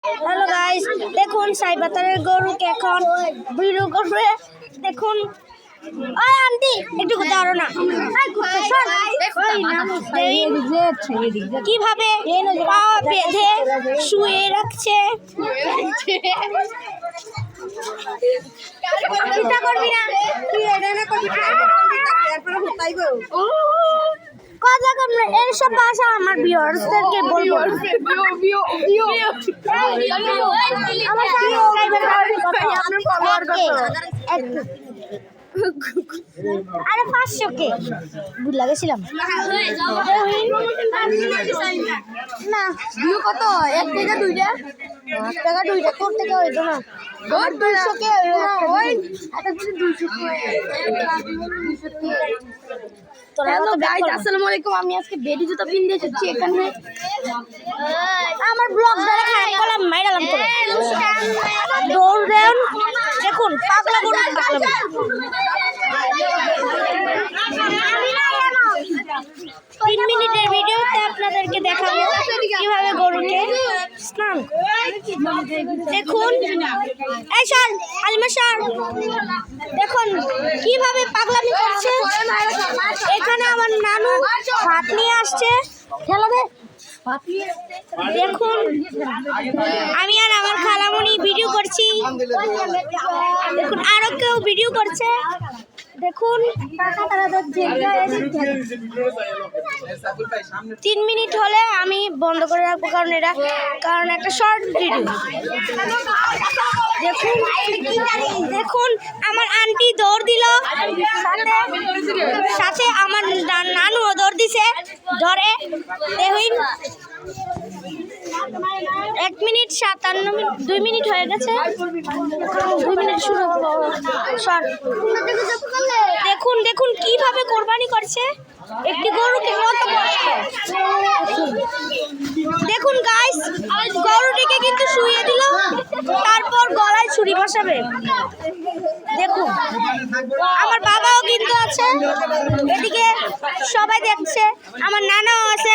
Hello guys, দেখুন সাইবাতারের গরুকে এখন ভিডিও করবে। দেখুন, ওই আন্টি একটু দাঁড়াও না, কিভাবে পা বেঁধে শুয়ে রাখছে। চিন্তা করবি না, কথা কম না, এইসব ভাষা আমার ভিউয়ার্সদেরকে বলবো। আরে 500 কে ভুল লাগেছিলাম না। ভিউ কত? 1 টাকা 2টা, 1 টাকা 2টা, তোর থেকে হইতো না। 200 কে ওই আসসালামু আলাইকুম। আমি আজকে বেডি জুতা পিনতে যাচ্ছি। এখানে আমার ব্লগ দ্বারা খারাপ করলাম, মাইরালাম করে দৌড় দেন। দেখুন পাগলা গরু, পাগলা 3 মিনিটের ভিডিওতে আপনাদেরকে দেখাবো কিভাবে গরুকে স্নান। দেখুন, এই সর আলিমা সর, দেখুন কিভাবে পাগলামি করছে। এখানে আমার নানু ভাত নিয়ে আসছে, খেলা দে। দেখুন আমি আর আমার খালামণি ভিডিও করছি। দেখুন আরো কেউ ভিডিও করছে। দেখুন 3 মিনিট হলে আমি বন্ধ করে রাখবো, কারণ একটা শর্ট ভিডিও। দেখুন দেখুন আমার আন্টি দৌড় দিল, সাথে আমার নানুও দৌড় দিছে ধরে। দেখুন 1 মিনিট 57, 2 মিনিট হয়ে গেছে। 2 মিনিট শুরু শর্ট। দেখুন দেখুন কিভাবে কোরবানি করছে একটি গরুকে, কত কষ্ট। দেখুন গাইস, গরুটিকে কিন্তু শুইয়ে দিল, তারপর গলায় ছুরি বসাবে। দেখুন আমার বাবাও কিন্তু আছে এদিকে, সবাই দেখছে। আমার নানাও আছে,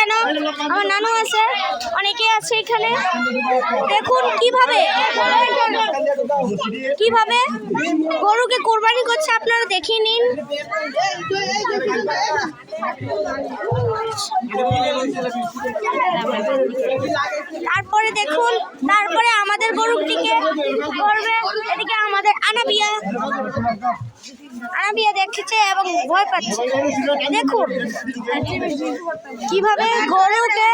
আমার নানু আছে, অনেকে আছে এখানে। দেখুন কিভাবে গরুকে কোরবানি করছে, আপনারা দেখে নিন। তারপরে দেখুন, তারপরে আমাদের গরুটিকে করবে। এদিকে আমাদের আনাবিয়া দেখছে এবং ভয় পাচ্ছে। দেখুন কিভাবে গরুকে